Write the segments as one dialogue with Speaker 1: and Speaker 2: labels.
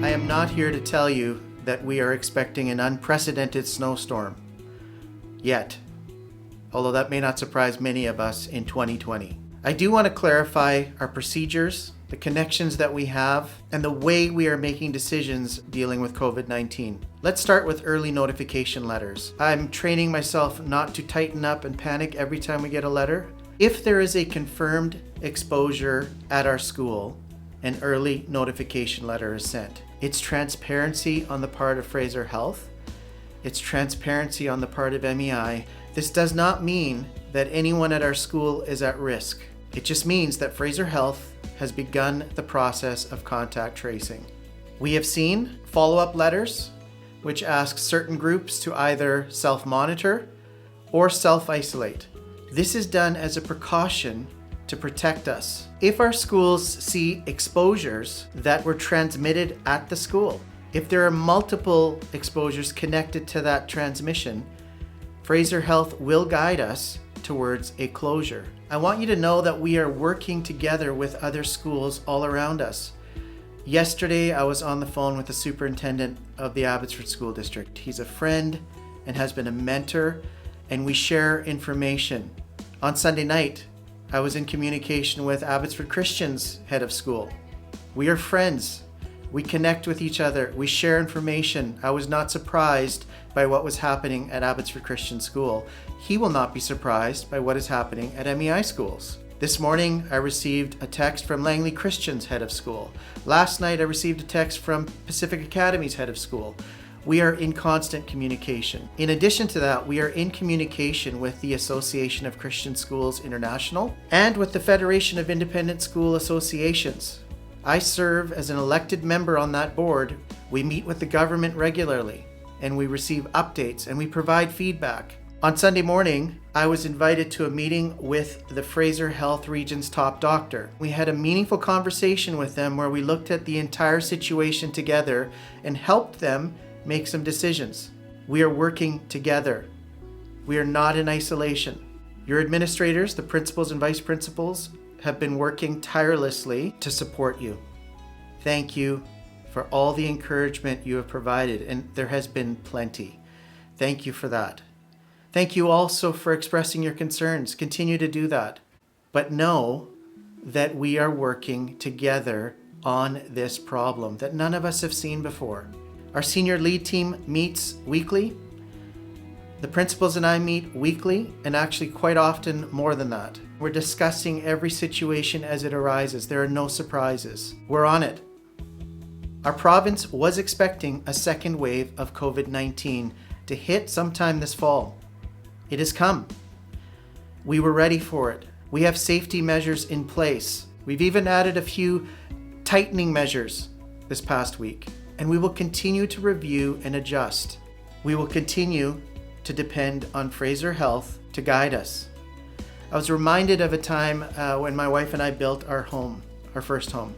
Speaker 1: I am not here to tell you that we are expecting an unprecedented snowstorm yet, although that may not surprise many of us in 2020. I do want to clarify our procedures, the connections that we have, and the way we are making decisions dealing with COVID-19. Let's start with early notification letters. I'm training myself not to tighten up and panic every time we get a letter. If there is a confirmed exposure at our school, an early notification letter is sent. It's transparency on the part of Fraser Health. It's transparency on the part of MEI. This does not mean that anyone at our school is at risk. It just means that Fraser Health has begun the process of contact tracing. We have seen follow-up letters which ask certain groups to either self-monitor or self-isolate. This is done as a precaution to protect us. If our schools see exposures that were transmitted at the school, if there are multiple exposures connected to that transmission, Fraser Health will guide us towards a closure. I want you to know that we are working together with other schools all around us. Yesterday, I was on the phone with the superintendent of the Abbotsford School District. He's a friend and has been a mentor, and we share information. On Sunday night, I was in communication with Abbotsford Christian's head of school. We are friends. We connect with each other. We share information. I was not surprised by what was happening at Abbotsford Christian School. He will not be surprised by what is happening at MEI schools. This morning, I received a text from Langley Christian's head of school. Last night, I received a text from Pacific Academy's head of school. We are in constant communication. In addition to that, we are in communication with the Association of Christian Schools International and with the Federation of Independent School Associations. I serve as an elected member on that board. We meet with the government regularly, and we receive updates, and we provide feedback. On Sunday morning, I was invited to a meeting with the Fraser Health Region's top doctor. We had a meaningful conversation with them where we looked at the entire situation together and helped them make some decisions. We are working together. We are not in isolation. Your administrators, the principals and vice principals, have been working tirelessly to support you. Thank you for all the encouragement you have provided, and there has been plenty. Thank you for that. Thank you also for expressing your concerns. Continue to do that. But know that we are working together on this problem that none of us have seen before. Our senior lead team meets weekly. The principals and I meet weekly, and actually quite often more than that. We're discussing every situation as it arises. There are no surprises. We're on it. Our province was expecting a second wave of COVID-19 to hit sometime this fall. It has come. We were ready for it. We have safety measures in place. We've even added a few tightening measures this past week. And we will continue to review and adjust. We will continue to depend on Fraser Health to guide us. I was reminded of a time when my wife and I built our home, our first home.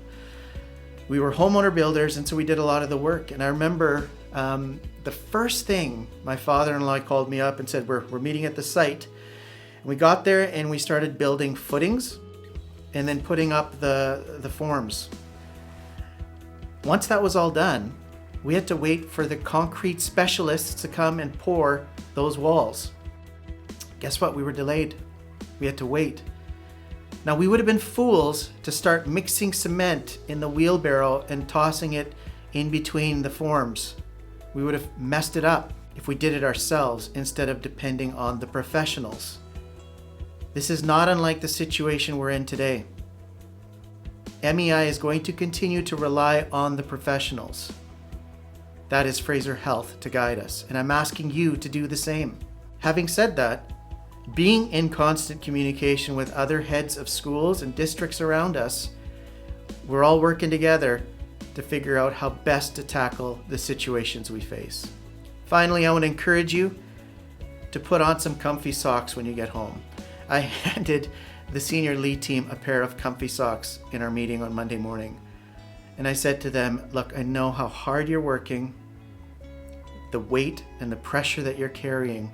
Speaker 1: We were homeowner builders, and so we did a lot of the work. And I remember the first thing my father-in-law called me up and said, we're meeting at the site. And we got there and we started building footings and then putting up the forms. Once that was all done, we had to wait for the concrete specialists to come and pour those walls. Guess what? We were delayed. We had to wait. Now, we would have been fools to start mixing cement in the wheelbarrow and tossing it in between the forms. We would have messed it up if we did it ourselves instead of depending on the professionals. This is not unlike the situation we're in today. MEI is going to continue to rely on the professionals. That is Fraser Health to guide us, and I'm asking you to do the same. Having said that, being in constant communication with other heads of schools and districts around us, we're all working together to figure out how best to tackle the situations we face. Finally, I want to encourage you to put on some comfy socks when you get home. I handed the senior lead team a pair of comfy socks in our meeting on Monday morning. And I said to them, look, I know how hard you're working. the weight and the pressure that you're carrying,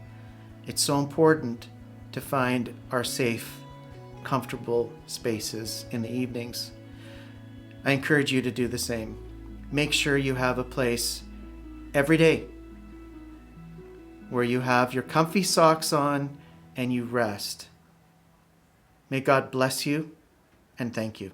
Speaker 1: it's so important to find our safe, comfortable spaces in the evenings. I encourage you to do the same. Make sure you have a place every day where you have your comfy socks on and you rest. May God bless you and thank you.